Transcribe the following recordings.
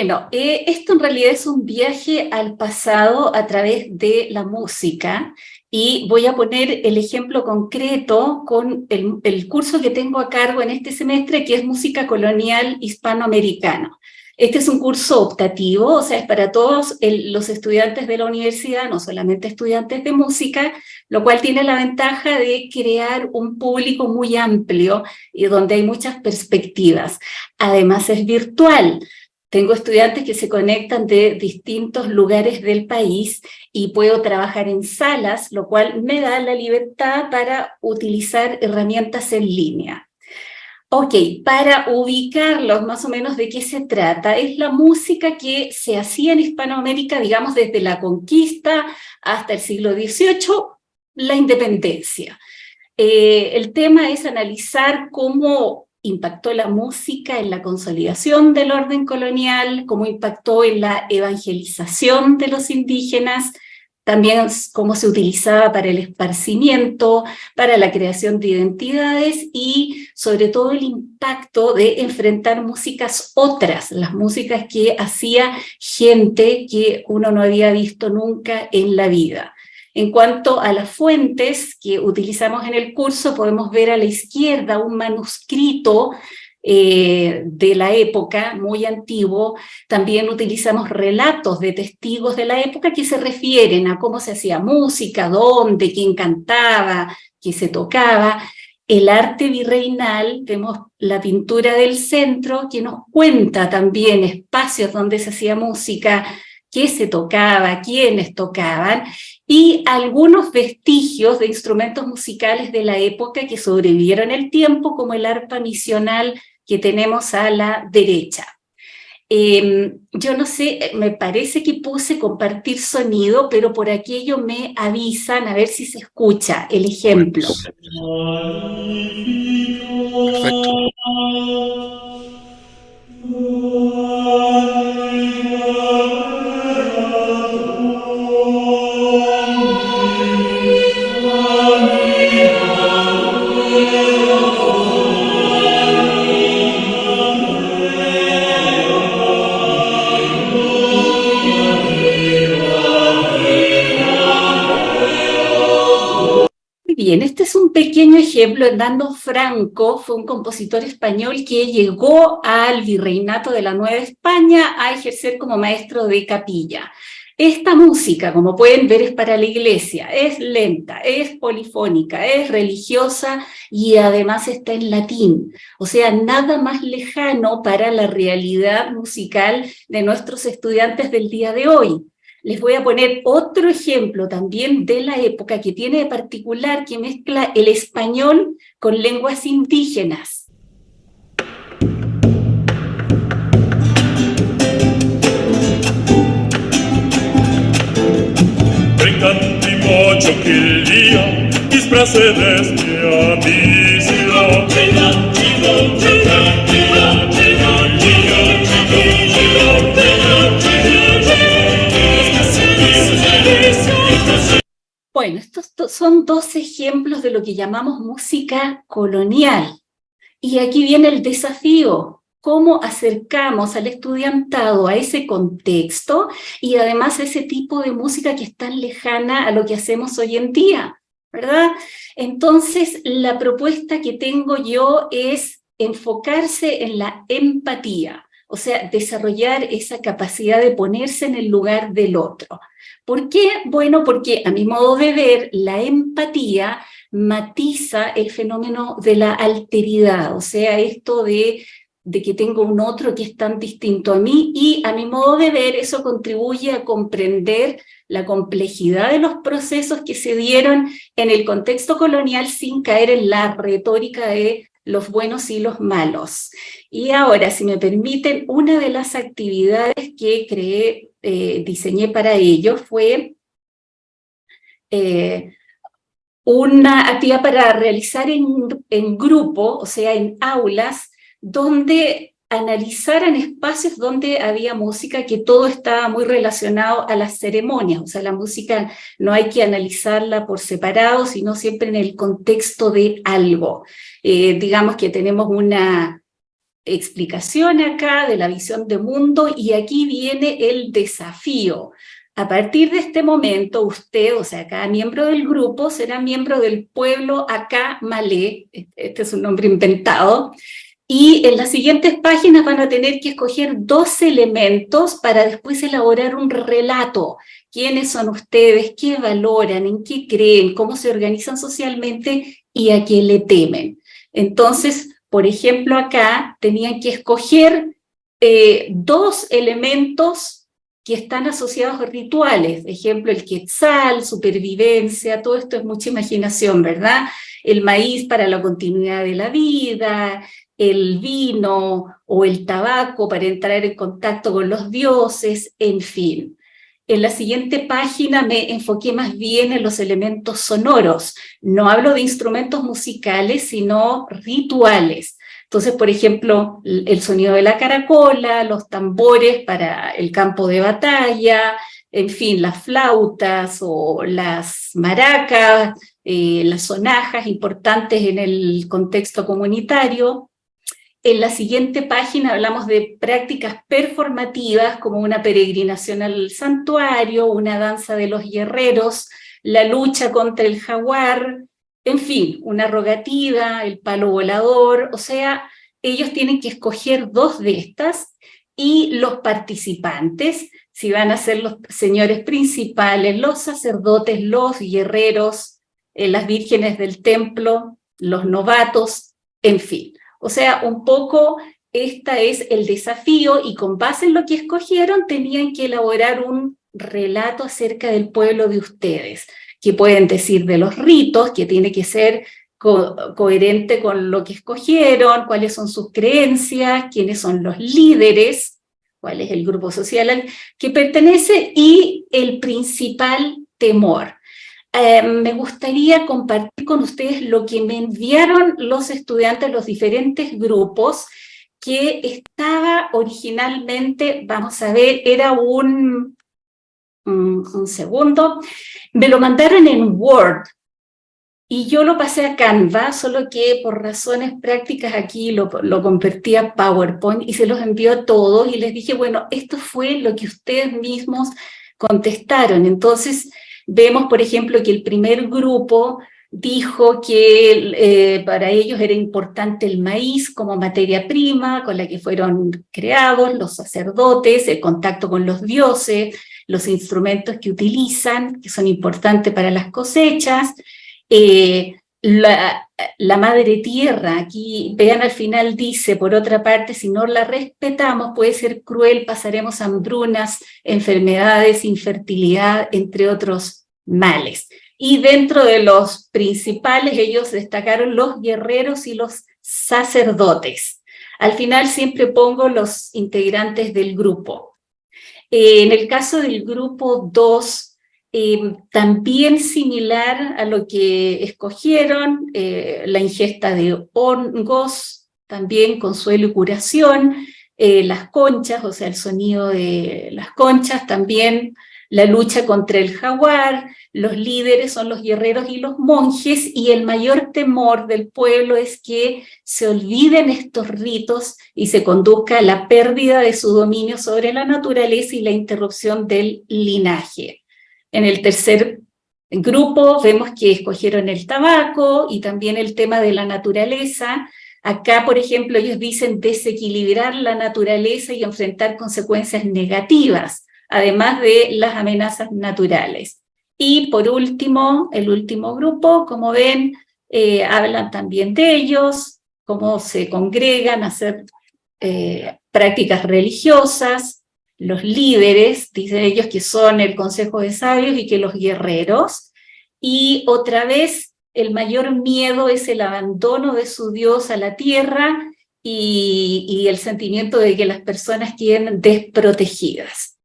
Bueno, esto en realidad es un viaje al pasado a través de la música y voy a poner el ejemplo concreto con el curso que tengo a cargo en este semestre, que es Música Colonial Hispanoamericana. Este es un curso optativo, o sea, es para todos los estudiantes de la universidad, no solamente estudiantes de música, lo cual tiene la ventaja de crear un público muy amplio y donde hay muchas perspectivas. Además es virtual. Tengo estudiantes que se conectan de distintos lugares del país y puedo trabajar en salas, lo cual me da la libertad para utilizar herramientas en línea. Ok, para ubicarlos más o menos de qué se trata, es la música que se hacía en Hispanoamérica, digamos, desde la conquista hasta el siglo XVIII, la independencia. El tema es analizar cómo impactó la música en la consolidación del orden colonial, cómo impactó en la evangelización de los indígenas, también cómo se utilizaba para el esparcimiento, para la creación de identidades y sobre todo el impacto de enfrentar músicas otras, las músicas que hacía gente que uno no había visto nunca en la vida. En cuanto a las fuentes que utilizamos en el curso, podemos ver a la izquierda un manuscrito de la época, muy antiguo. También utilizamos relatos de testigos de la época que se refieren a cómo se hacía música, dónde, quién cantaba, qué se tocaba. El arte virreinal, vemos la pintura del centro que nos cuenta también espacios donde se hacía música, qué se tocaba, quiénes tocaban, y algunos vestigios de instrumentos musicales de la época que sobrevivieron el tiempo, como el arpa misional que tenemos a la derecha. Yo no sé, me parece que puse compartir sonido, pero por aquello me avisan a ver si se escucha el ejemplo. Perfecto. Muy bien, este es un pequeño ejemplo. Hernando Franco fue un compositor español que llegó al virreinato de la Nueva España a ejercer como maestro de capilla. Esta música, como pueden ver, es para la iglesia, es lenta, es polifónica, es religiosa y además está en latín. O sea, nada más lejano para la realidad musical de nuestros estudiantes del día de hoy. Les voy a poner otro ejemplo también de la época que tiene de particular que mezcla el español con lenguas indígenas. Bueno, estos son dos ejemplos de lo que llamamos música colonial. Y aquí viene el desafío, cómo acercamos al estudiantado a ese contexto y además a ese tipo de música que es tan lejana a lo que hacemos hoy en día, ¿verdad? Entonces, la propuesta que tengo yo es enfocarse en la empatía, o sea, desarrollar esa capacidad de ponerse en el lugar del otro. ¿Por qué? Bueno, porque a mi modo de ver, la empatía matiza el fenómeno de la alteridad, o sea, esto de que tengo un otro que es tan distinto a mí, y a mi modo de ver eso contribuye a comprender la complejidad de los procesos que se dieron en el contexto colonial sin caer en la retórica de los buenos y los malos. Y ahora, si me permiten, una de las actividades que diseñé para ello fue una actividad para realizar en grupo, o sea, en aulas, donde analizaran espacios donde había música, que todo estaba muy relacionado a las ceremonias, o sea, la música no hay que analizarla por separado, sino siempre en el contexto de algo. Digamos que tenemos explicación acá de la visión de mundo, y aquí viene el desafío. A partir de este momento, usted, o sea, cada miembro del grupo será miembro del pueblo Acá Malé, este es un nombre inventado, y en las siguientes páginas van a tener que escoger 2 elementos para después elaborar un relato. ¿Quiénes son ustedes? ¿Qué valoran? ¿En qué creen? ¿Cómo se organizan socialmente? ¿Y a qué le temen? Entonces, por ejemplo, acá tenían que escoger 2 elementos que están asociados a rituales. Ejemplo, el quetzal, supervivencia, todo esto es mucha imaginación, ¿verdad? El maíz para la continuidad de la vida, el vino o el tabaco para entrar en contacto con los dioses, en fin. En la siguiente página me enfoqué más bien en los elementos sonoros. No hablo de instrumentos musicales, sino rituales. Entonces, por ejemplo, el sonido de la caracola, los tambores para el campo de batalla, en fin, las flautas o las maracas, las sonajas importantes en el contexto comunitario. En la siguiente página hablamos de prácticas performativas como una peregrinación al santuario, una danza de los guerreros, la lucha contra el jaguar, en fin, una rogativa, el palo volador, o sea, ellos tienen que escoger 2 de estas, y los participantes, si van a ser los señores principales, los sacerdotes, los guerreros, las vírgenes del templo, los novatos, en fin. O sea, un poco este es el desafío, y con base en lo que escogieron tenían que elaborar un relato acerca del pueblo de ustedes, que pueden decir de los ritos, que tiene que ser coherente con lo que escogieron, cuáles son sus creencias, quiénes son los líderes, cuál es el grupo social al que pertenece, y el principal temor. Me gustaría compartir con ustedes lo que me enviaron los estudiantes, los diferentes grupos, que estaba originalmente, vamos a ver, era un segundo, me lo mandaron en Word, y yo lo pasé a Canva, solo que por razones prácticas aquí lo convertí a PowerPoint y se los envió a todos, y les dije, bueno, esto fue lo que ustedes mismos contestaron. Entonces, vemos, por ejemplo, que el primer grupo dijo que para ellos era importante el maíz como materia prima con la que fueron creados, los sacerdotes, el contacto con los dioses, los instrumentos que utilizan, que son importantes para las cosechas, la madre tierra. Aquí vean, al final dice, por otra parte, si no la respetamos puede ser cruel, pasaremos hambrunas, enfermedades, infertilidad, entre otros males. Y dentro de los principales ellos destacaron los guerreros y los sacerdotes. Al final siempre pongo los integrantes del grupo. En el caso del grupo 2, también similar a lo que escogieron, la ingesta de hongos, también consuelo y curación, las conchas, o sea, el sonido de las conchas, también la lucha contra el jaguar, los líderes son los guerreros y los monjes, y el mayor temor del pueblo es que se olviden estos ritos y se conduzca a la pérdida de su dominio sobre la naturaleza y la interrupción del linaje. En el tercer grupo vemos que escogieron el tabaco y también el tema de la naturaleza. Acá, por ejemplo, ellos dicen desequilibrar la naturaleza y enfrentar consecuencias negativas, además de las amenazas naturales. Y por último, el último grupo, como ven, hablan también de ellos, cómo se congregan a hacer prácticas religiosas. Los líderes, dicen ellos que son el consejo de sabios y que los guerreros, y otra vez el mayor miedo es el abandono de su Dios a la tierra y el sentimiento de que las personas queden desprotegidas.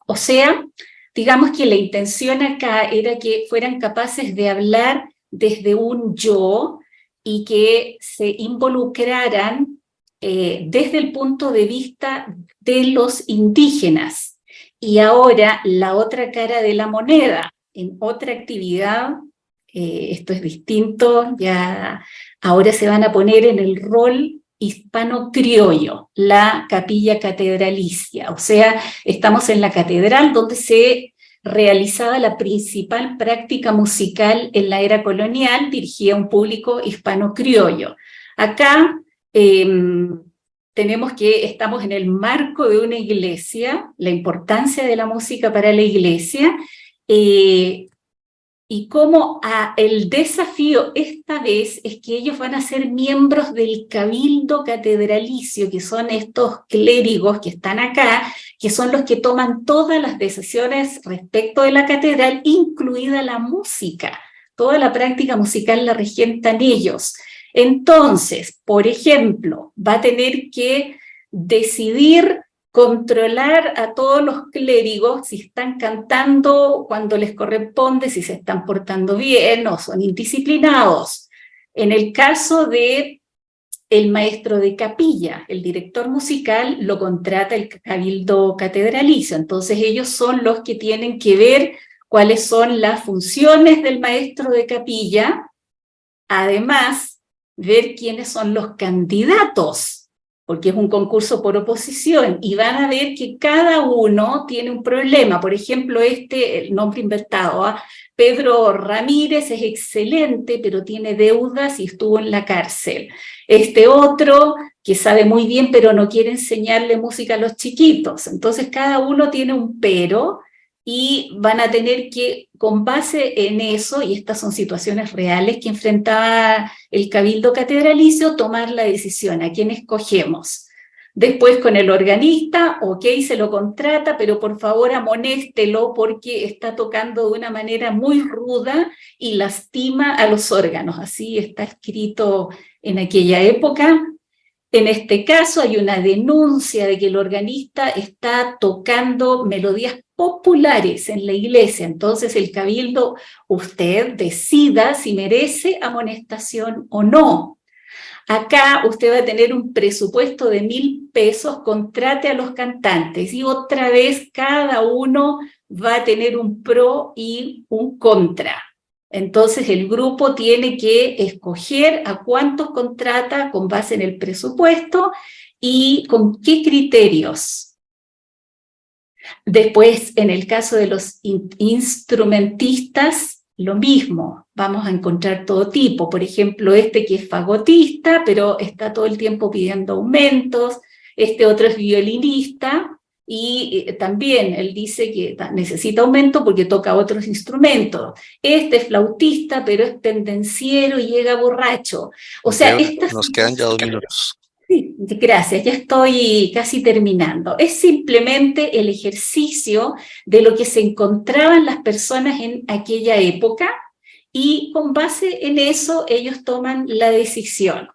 O sea, digamos que la intención acá era que fueran capaces de hablar desde un yo y que se involucraran desde el punto de vista de los indígenas. Y ahora la otra cara de la moneda, en otra actividad, esto es distinto, ya ahora se van a poner en el rol hispano-criollo, la capilla catedralicia. O sea, estamos en la catedral donde se realizaba la principal práctica musical en la era colonial, dirigida a un público hispano-criollo. Acá tenemos que estamos en el marco de una iglesia, la importancia de la música para la iglesia, y cómo el desafío esta vez es que ellos van a ser miembros del cabildo catedralicio, que son estos clérigos que están acá, que son los que toman todas las decisiones respecto de la catedral, incluida la música. Toda la práctica musical la regentan ellos. Entonces, por ejemplo, va a tener que decidir controlar a todos los clérigos si están cantando cuando les corresponde, si se están portando bien o son indisciplinados. En el caso de el maestro de capilla, el director musical, lo contrata el cabildo catedralicio, entonces ellos son los que tienen que ver cuáles son las funciones del maestro de capilla, además ver quiénes son los candidatos, porque es un concurso por oposición, y van a ver que cada uno tiene un problema. Por ejemplo, el nombre inventado, Pedro Ramírez es excelente, pero tiene deudas y estuvo en la cárcel. Este otro, que sabe muy bien, pero no quiere enseñarle música a los chiquitos. Entonces, cada uno tiene un pero, y van a tener que, con base en eso, y estas son situaciones reales que enfrentaba el cabildo catedralicio, tomar la decisión, a quién escogemos. Después con el organista, ok, se lo contrata, pero por favor amonéstelo porque está tocando de una manera muy ruda y lastima a los órganos. Así está escrito en aquella época. En este caso hay una denuncia de que el organista está tocando melodías populares en la iglesia, entonces el cabildo, usted decida si merece amonestación o no. Acá usted va a tener un presupuesto de 1.000 pesos, contrate a los cantantes, y otra vez cada uno va a tener un pro y un contra. Entonces el grupo tiene que escoger a cuántos contrata con base en el presupuesto y con qué criterios. Después, en el caso de los instrumentistas, lo mismo, vamos a encontrar todo tipo. Por ejemplo, este que es fagotista, pero está todo el tiempo pidiendo aumentos. Este otro es violinista, y también él dice que necesita aumento porque toca otros instrumentos. Este es flautista, pero es pendenciero y llega borracho. O sea, nos quedan ya 2 minutos. Sí, gracias, ya estoy casi terminando. Es simplemente el ejercicio de lo que se encontraban las personas en aquella época, y con base en eso ellos toman la decisión.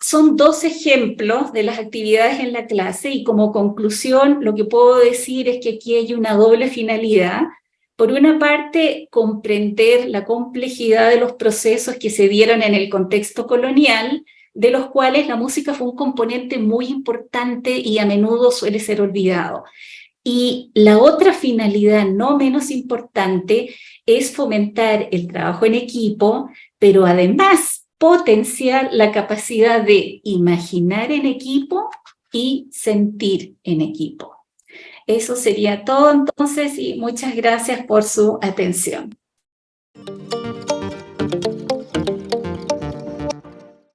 Son 2 ejemplos de las actividades en la clase, y como conclusión lo que puedo decir es que aquí hay una doble finalidad. Por una parte, comprender la complejidad de los procesos que se dieron en el contexto colonial, de los cuales la música fue un componente muy importante y a menudo suele ser olvidado. Y la otra finalidad, no menos importante, es fomentar el trabajo en equipo, pero además potenciar la capacidad de imaginar en equipo y sentir en equipo. Eso sería todo entonces, y muchas gracias por su atención.